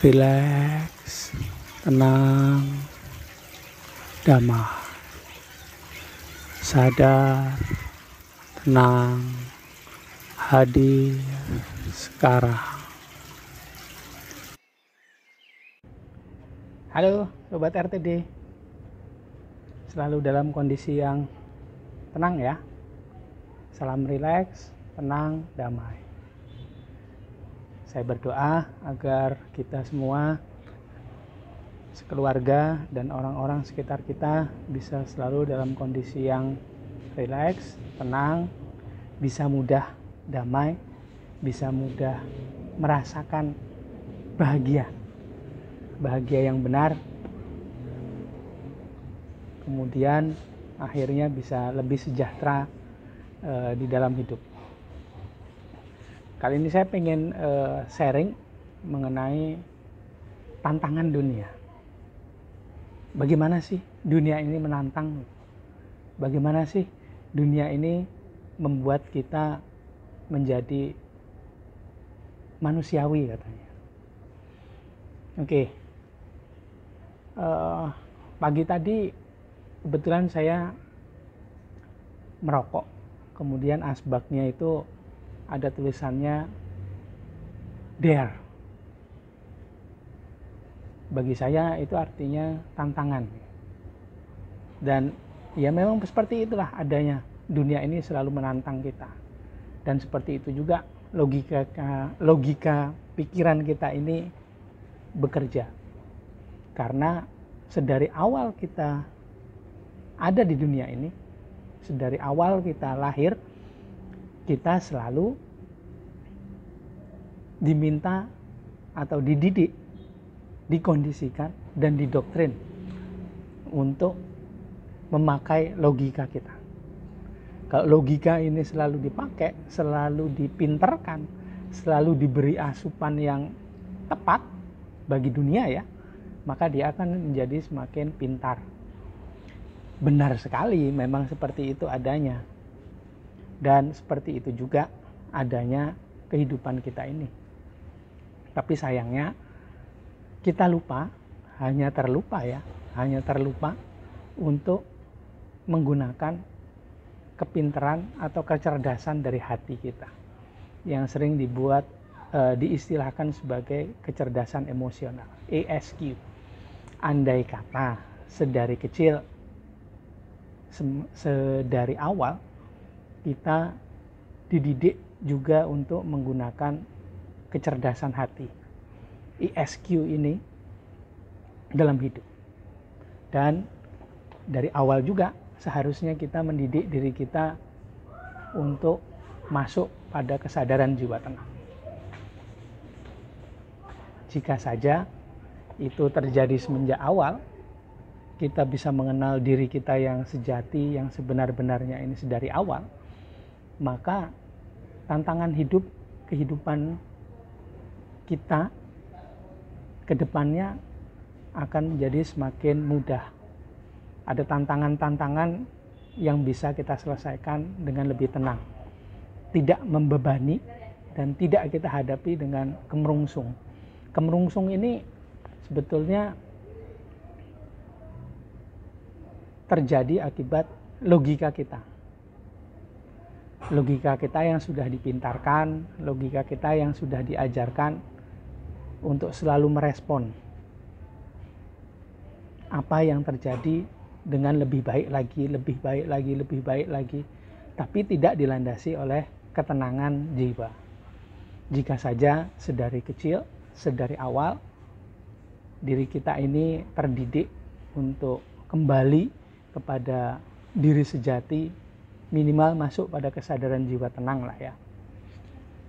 rileks, tenang, damai, sadar, tenang, hadir sekarang. Halo Sobat RTD, selalu dalam kondisi yang tenang ya. Salam rileks, tenang, damai. Saya berdoa agar kita semua, sekeluarga dan orang-orang sekitar kita bisa selalu dalam kondisi yang rileks, tenang, bisa mudah damai, bisa mudah merasakan bahagia yang benar, kemudian akhirnya bisa lebih sejahtera di dalam hidup. Kali ini saya pengen sharing mengenai tantangan dunia. Bagaimana sih dunia ini menantang? Bagaimana sih dunia ini membuat kita menjadi manusiawi katanya. Oke. Pagi tadi kebetulan saya merokok, kemudian asbaknya itu ada tulisannya dare. Bagi saya itu artinya tantangan. Dan ya memang seperti itulah adanya. Dunia ini selalu menantang kita. Dan seperti itu juga logika pikiran kita ini bekerja. Karena sedari awal kita ada di dunia ini, sedari awal kita lahir, kita selalu diminta atau dididik, dikondisikan dan didoktrin untuk memakai logika kita. Kalau logika ini selalu dipakai, selalu dipinterkan, selalu diberi asupan yang tepat bagi dunia ya, maka dia akan menjadi semakin pintar. Benar sekali, memang seperti itu adanya. Dan seperti itu juga adanya kehidupan kita ini. Tapi sayangnya kita lupa, hanya terlupa untuk menggunakan kepintaran atau kecerdasan dari hati kita yang sering diistilahkan sebagai kecerdasan emosional, ESQ. Andai kata sedari kecil, sedari awal kita dididik juga untuk menggunakan kecerdasan hati, ESQ ini dalam hidup. Dan dari awal juga seharusnya kita mendidik diri kita untuk masuk pada kesadaran jiwa tenang. Jika saja itu terjadi semenjak awal, kita bisa mengenal diri kita yang sejati, yang sebenar-benarnya ini sedari awal, maka tantangan kehidupan kita ke depannya akan menjadi semakin mudah. Ada tantangan-tantangan yang bisa kita selesaikan dengan lebih tenang, tidak membebani dan tidak kita hadapi dengan kemerungsung. Kemerungsung ini sebetulnya terjadi akibat logika kita. Logika kita yang sudah dipintarkan, logika kita yang sudah diajarkan untuk selalu merespon apa yang terjadi dengan lebih baik lagi, tapi tidak dilandasi oleh ketenangan jiwa. Jika saja sedari kecil, sedari awal, diri kita ini terdidik untuk kembali kepada diri sejati, minimal masuk pada kesadaran jiwa tenang lah ya.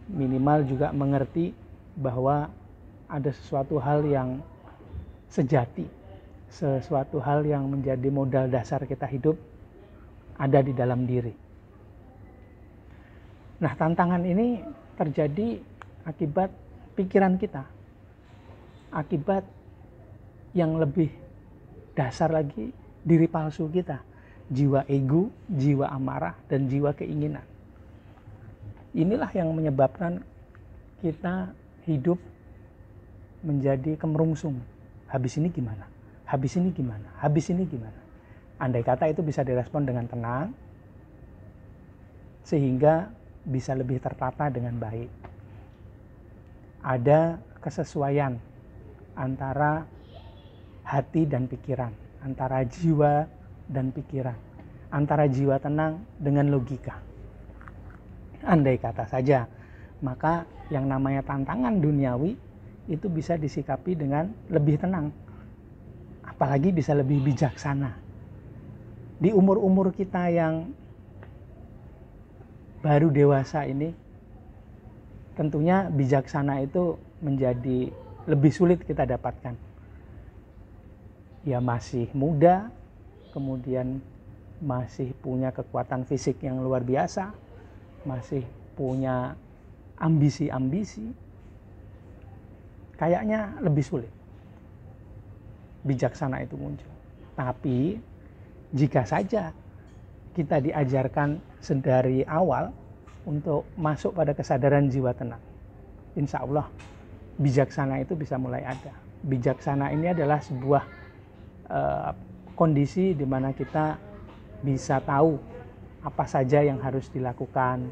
Minimal juga mengerti bahwa ada sesuatu hal yang sejati, sesuatu hal yang menjadi modal dasar kita hidup ada di dalam diri. Nah, tantangan ini terjadi akibat pikiran kita, akibat yang lebih dasar lagi, diri palsu kita, jiwa ego, jiwa amarah, dan jiwa keinginan. Inilah yang menyebabkan kita hidup menjadi kemerungsung. Habis ini gimana? Habis ini gimana? Habis ini gimana? Andai kata itu bisa direspon dengan tenang, sehingga bisa lebih tertata dengan baik. Ada kesesuaian antara hati dan pikiran, antara jiwa dan pikiran, antara jiwa tenang dengan logika. Andai kata saja, maka yang namanya tantangan duniawi itu bisa disikapi dengan lebih tenang, apalagi bisa lebih bijaksana. Di umur-umur kita yang baru dewasa ini, tentunya bijaksana itu menjadi lebih sulit kita dapatkan. Ya masih muda, kemudian masih punya kekuatan fisik yang luar biasa, masih punya ambisi-ambisi, kayaknya lebih sulit bijaksana itu muncul. Tapi jika saja kita diajarkan sedari awal untuk masuk pada kesadaran jiwa tenang, insya Allah bijaksana itu bisa mulai ada. Bijaksana ini adalah sebuah kondisi di mana kita bisa tahu apa saja yang harus dilakukan,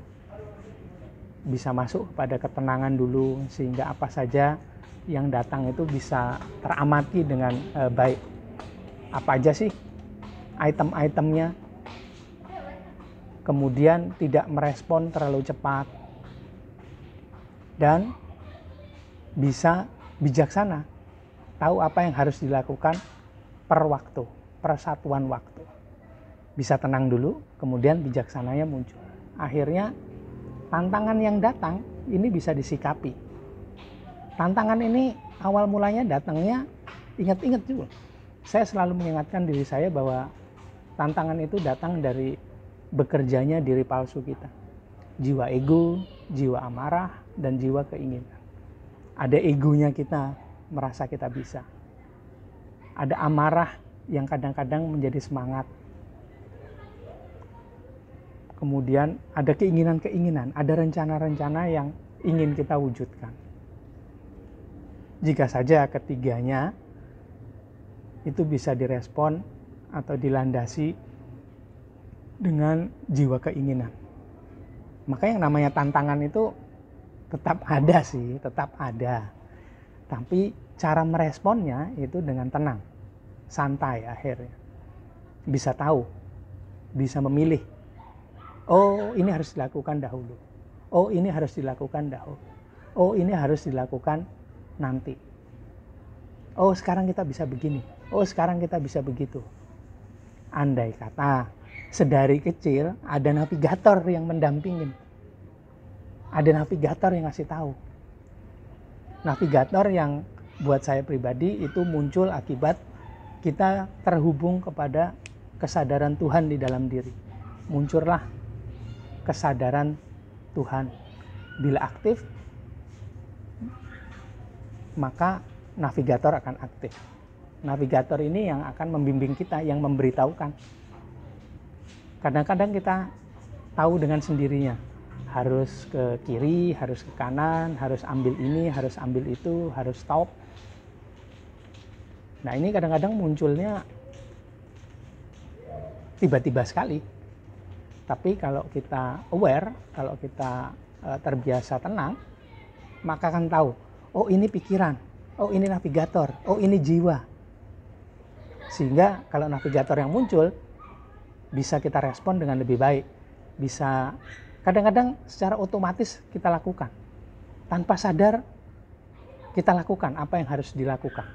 bisa masuk pada ketenangan dulu, sehingga apa saja yang datang itu bisa teramati dengan baik. Apa aja sih item-itemnya, kemudian tidak merespon terlalu cepat, dan bisa bijaksana, tahu apa yang harus dilakukan per waktu, per satuan waktu. Bisa tenang dulu, kemudian bijaksananya muncul. Akhirnya tantangan yang datang ini bisa disikapi. Tantangan ini awal mulanya datangnya, ingat-ingat juga. Saya selalu mengingatkan diri saya bahwa tantangan itu datang dari bekerjanya diri palsu kita. Jiwa ego, jiwa amarah, dan jiwa keinginan. Ada egonya kita merasa kita bisa. Ada amarah yang kadang-kadang menjadi semangat. Kemudian ada keinginan-keinginan, ada rencana-rencana yang ingin kita wujudkan. Jika saja ketiganya itu bisa direspon atau dilandasi dengan jiwa keinginan, maka yang namanya tantangan itu tetap ada sih, tetap ada. Tapi cara meresponnya itu dengan tenang, santai akhirnya. Bisa tahu, bisa memilih. Oh, ini harus dilakukan dahulu. Oh, ini harus dilakukan dahulu. Oh, ini harus dilakukan nanti. Oh, sekarang kita bisa begini. Oh, sekarang kita bisa begitu. Andai kata sedari kecil ada navigator yang mendampingin. Ada navigator yang ngasih tahu. Navigator yang buat saya pribadi itu muncul akibat kita terhubung kepada kesadaran Tuhan di dalam diri. Muncullah kesadaran Tuhan. Bila aktif, maka navigator akan aktif. Navigator ini yang akan membimbing kita, yang memberitahukan. Kadang-kadang kita tahu dengan sendirinya, harus ke kiri, harus ke kanan, harus ambil ini, harus ambil itu, harus stop. Nah, ini kadang-kadang munculnya tiba-tiba sekali. Tapi kalau kita aware, kalau kita terbiasa tenang, maka akan tahu, oh ini pikiran, oh ini navigator, oh ini jiwa. Sehingga kalau navigator yang muncul, bisa kita respon dengan lebih baik. Bisa kadang-kadang secara otomatis kita lakukan. Tanpa sadar kita lakukan apa yang harus dilakukan.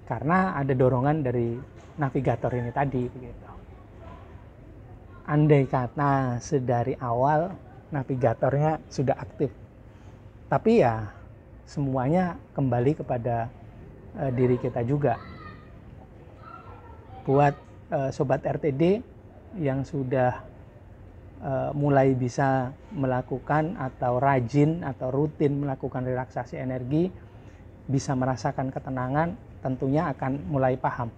Karena ada dorongan dari navigator ini tadi. Begitu. Andai kata sedari awal navigatornya sudah aktif. Tapi ya semuanya kembali kepada diri kita juga. Buat Sobat RTD yang sudah mulai bisa melakukan atau rajin atau rutin melakukan relaksasi energi, bisa merasakan ketenangan, tentunya akan mulai paham.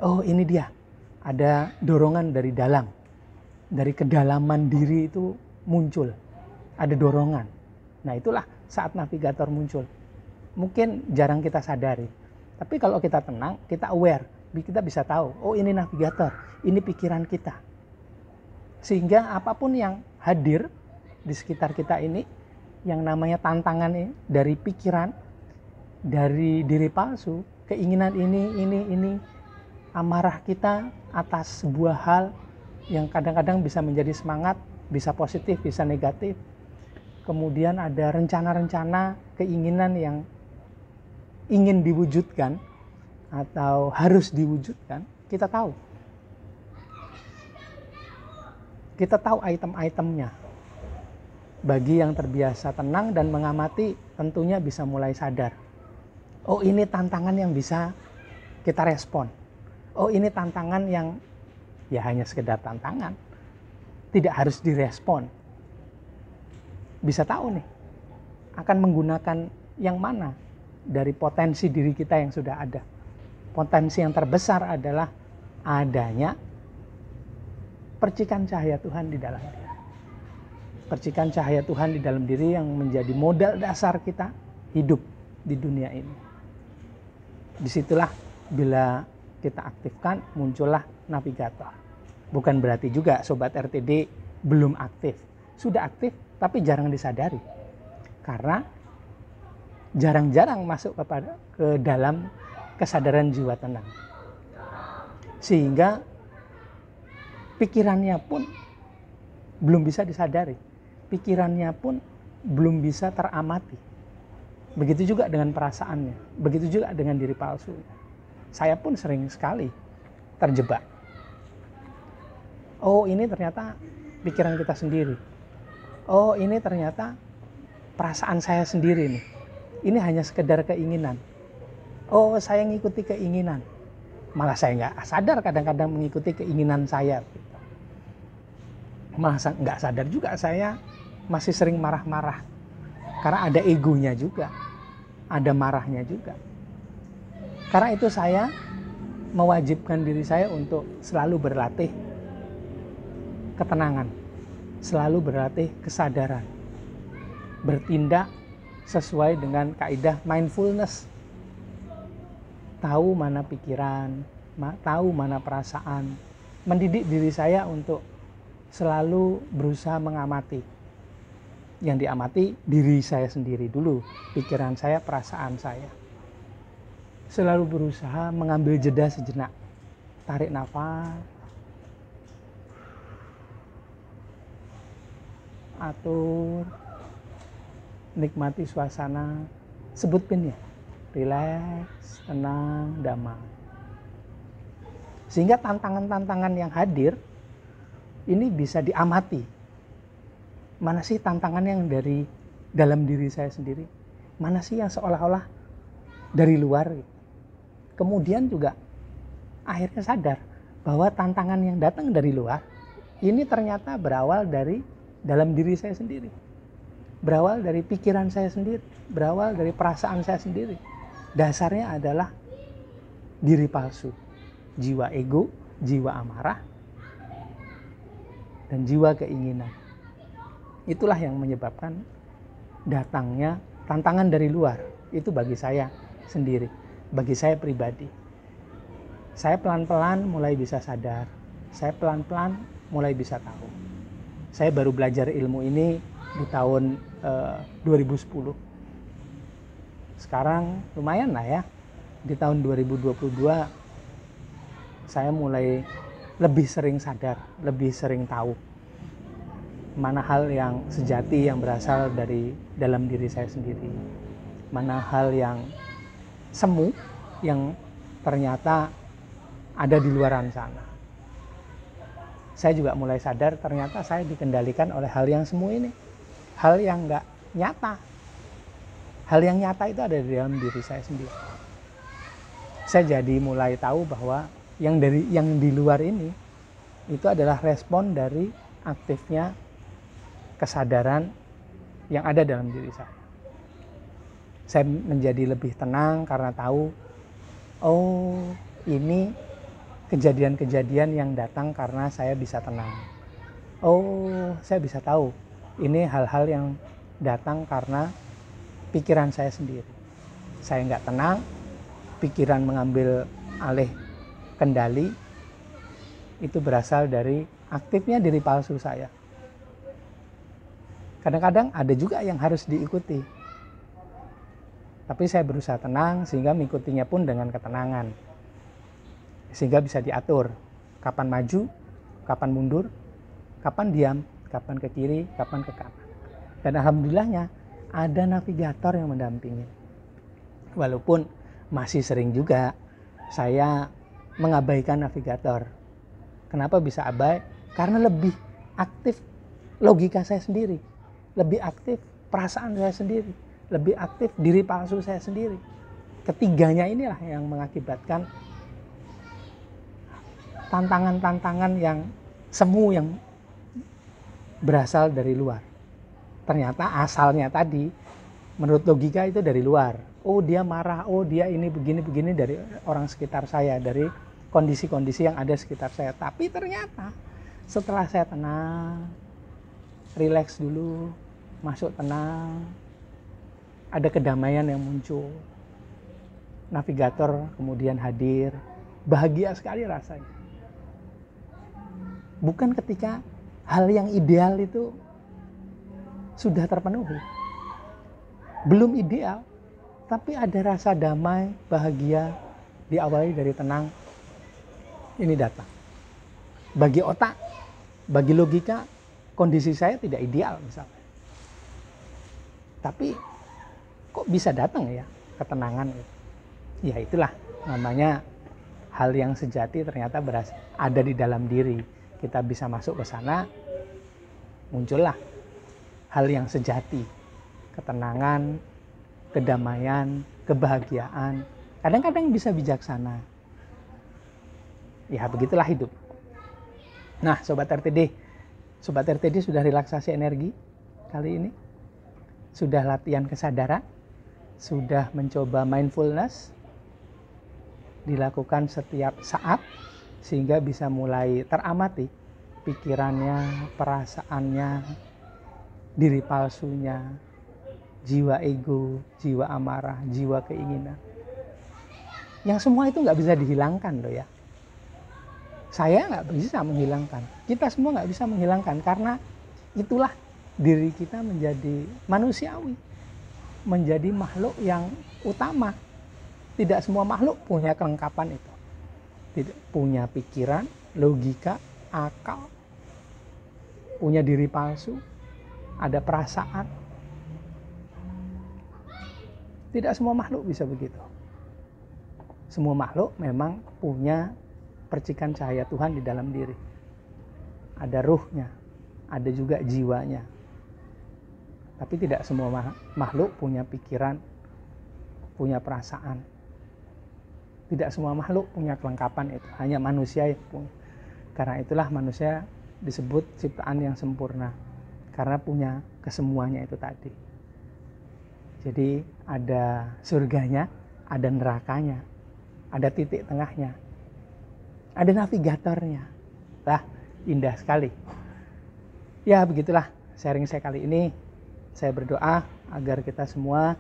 Oh ini dia, ada dorongan dari dalam. Dari kedalaman diri itu muncul, ada dorongan. Nah itulah saat navigator muncul. mungkin jarang kita sadari. Tapi kalau kita tenang, kita aware, kita bisa tahu, oh ini navigator, ini pikiran kita. Sehingga apapun yang hadir di sekitar kita ini, yang namanya tantangan ini, dari pikiran, dari diri palsu, keinginan ini, amarah kita atas sebuah hal yang kadang-kadang bisa menjadi semangat, bisa positif, bisa negatif. Kemudian ada rencana-rencana, keinginan yang ingin diwujudkan atau harus diwujudkan, kita tahu. Kita tahu item-itemnya. Bagi yang terbiasa tenang dan mengamati, tentunya bisa mulai sadar. Oh, ini tantangan yang bisa kita respon. Oh, ini tantangan yang ya hanya sekedar tantangan. Tidak harus direspon. Bisa tahu nih, akan menggunakan yang mana dari potensi diri kita yang sudah ada. Potensi yang terbesar adalah adanya percikan cahaya Tuhan di dalam diri. Percikan cahaya Tuhan di dalam diri yang menjadi modal dasar kita hidup di dunia ini. Disitulah bila kita aktifkan, muncullah navigator. Bukan berarti juga Sobat RTD belum aktif. Sudah aktif, tapi jarang disadari. Karena jarang-jarang masuk ke dalam kesadaran jiwa tenang. Sehingga pikirannya pun belum bisa disadari. Pikirannya pun belum bisa teramati. Begitu juga dengan perasaannya. Begitu juga dengan diri palsu. Saya pun sering sekali terjebak. Oh, ini ternyata pikiran kita sendiri. Oh, ini ternyata perasaan saya sendiri nih. Ini hanya sekedar keinginan. Oh, saya ngikuti keinginan. Malah saya nggak sadar kadang-kadang mengikuti keinginan saya. Malah nggak sadar juga saya masih sering marah-marah. Karena ada egonya juga. Ada marahnya juga. Karena itu saya mewajibkan diri saya untuk selalu berlatih ketenangan. Selalu berlatih kesadaran. Bertindak sesuai dengan kaidah mindfulness. Tahu mana pikiran, tahu mana perasaan. Mendidik diri saya untuk selalu berusaha mengamati. Yang diamati diri saya sendiri dulu, pikiran saya, perasaan saya. Selalu berusaha mengambil jeda sejenak. Tarik nafas. Atur. Nikmati suasana. Sebut pinnya. Rileks, tenang, damai. Sehingga tantangan-tantangan yang hadir ini bisa diamati. Mana sih tantangan yang dari dalam diri saya sendiri? Mana sih yang seolah-olah dari luar? Kemudian juga akhirnya sadar bahwa tantangan yang datang dari luar ini ternyata berawal dari dalam diri saya sendiri. Berawal dari pikiran saya sendiri. Berawal dari perasaan saya sendiri. Dasarnya adalah diri palsu. Jiwa ego, jiwa amarah, dan jiwa keinginan. Itulah yang menyebabkan datangnya tantangan dari luar. Itu bagi saya sendiri, bagi saya pribadi. Saya pelan-pelan mulai bisa sadar. Saya pelan-pelan mulai bisa tahu. Saya baru belajar ilmu ini di tahun 2010. Sekarang lumayan lah ya. Di tahun 2022 saya mulai lebih sering sadar, lebih sering tahu mana hal yang sejati yang berasal dari dalam diri saya sendiri. Mana hal yang semu yang ternyata ada di luaran sana. Saya juga mulai sadar ternyata saya dikendalikan oleh hal yang semu ini. Hal yang nggak nyata. Hal yang nyata itu ada di dalam diri saya sendiri. Saya jadi mulai tahu bahwa yang di luar ini itu adalah respon dari aktifnya kesadaran yang ada dalam diri saya. Saya menjadi lebih tenang karena tahu, oh ini kejadian-kejadian yang datang karena saya bisa tenang. Oh, saya bisa tahu ini hal-hal yang datang karena pikiran saya sendiri. saya nggak tenang, pikiran mengambil alih kendali, itu berasal dari aktifnya diri palsu saya. Kadang-kadang ada juga yang harus diikuti. Tapi saya berusaha tenang sehingga mengikutinya pun dengan ketenangan. Sehingga bisa diatur. Kapan maju, kapan mundur, kapan diam, kapan ke kiri, kapan ke kanan. Dan alhamdulillahnya ada navigator yang mendampingi. Walaupun masih sering juga saya mengabaikan navigator. Kenapa bisa abai? Karena lebih aktif logika saya sendiri. Lebih aktif perasaan saya sendiri. Lebih aktif diri palsu saya sendiri. Ketiganya inilah yang mengakibatkan tantangan-tantangan yang semu yang berasal dari luar. Ternyata asalnya tadi menurut logika itu dari luar. Oh dia marah, oh dia ini begini-begini dari orang sekitar saya, dari kondisi-kondisi yang ada sekitar saya. Tapi ternyata setelah saya tenang, rileks dulu, masuk tenang, ada kedamaian yang muncul. Navigator kemudian hadir, bahagia sekali rasanya. Bukan ketika hal yang ideal itu sudah terpenuhi. Belum ideal, tapi ada rasa damai, bahagia, diawali dari tenang. Ini datang. Bagi otak, bagi logika, kondisi saya tidak ideal misalnya. Tapi kok bisa datang ya ketenangan gitu. Ya itulah namanya hal yang sejati ternyata ada di dalam diri. Kita bisa masuk ke sana, muncullah hal yang sejati. Ketenangan, kedamaian, kebahagiaan. Kadang-kadang bisa bijaksana. Ya begitulah hidup. Nah Sobat RTD sudah relaksasi energi kali ini? Sudah latihan kesadaran? Sudah mencoba mindfulness? Dilakukan setiap saat sehingga bisa mulai teramati pikirannya, perasaannya, diri palsunya, jiwa ego, jiwa amarah, jiwa keinginan. Yang semua itu nggak bisa dihilangkan loh ya. Saya nggak bisa menghilangkan, kita semua nggak bisa menghilangkan karena itulah diri kita menjadi manusiawi, menjadi makhluk yang utama. Tidak semua makhluk punya kelengkapan itu. Tidak punya pikiran, logika, akal, punya diri palsu, ada perasaan. Tidak semua makhluk bisa begitu. Semua makhluk memang punya percikan cahaya Tuhan di dalam diri. Ada ruhnya, ada juga jiwanya. Tapi tidak semua makhluk punya pikiran, punya perasaan. Tidak semua makhluk punya kelengkapan itu, hanya manusia yang punya. Karena itulah manusia disebut ciptaan yang sempurna, karena punya kesemuanya itu tadi. Jadi ada surganya, ada nerakanya, ada titik tengahnya, ada navigatornya. Lah, indah sekali. Ya begitulah sharing saya kali ini. Saya berdoa agar kita semua,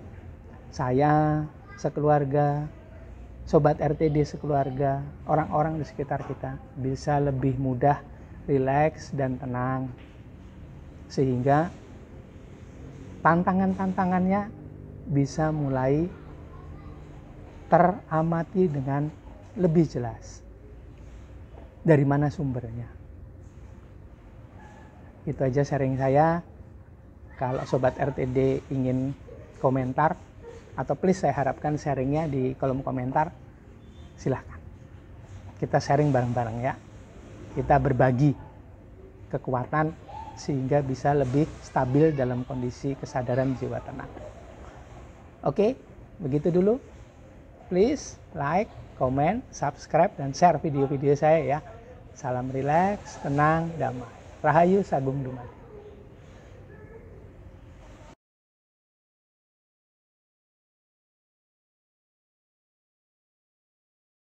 saya sekeluarga, Sobat RTD sekeluarga, orang-orang di sekitar kita bisa lebih mudah, rileks dan tenang. Sehingga tantangan-tantangannya bisa mulai teramati dengan lebih jelas. Dari mana sumbernya. Itu aja sharing saya. Kalau Sobat RTD ingin komentar, atau please saya harapkan sharingnya di kolom komentar, silahkan. Kita sharing bareng-bareng ya. Kita berbagi kekuatan sehingga bisa lebih stabil dalam kondisi kesadaran jiwa tenang. Oke, begitu dulu. Please like, comment, subscribe, dan share video-video saya ya. Salam rileks, tenang, damai. Rahayu Sagung Dumadi.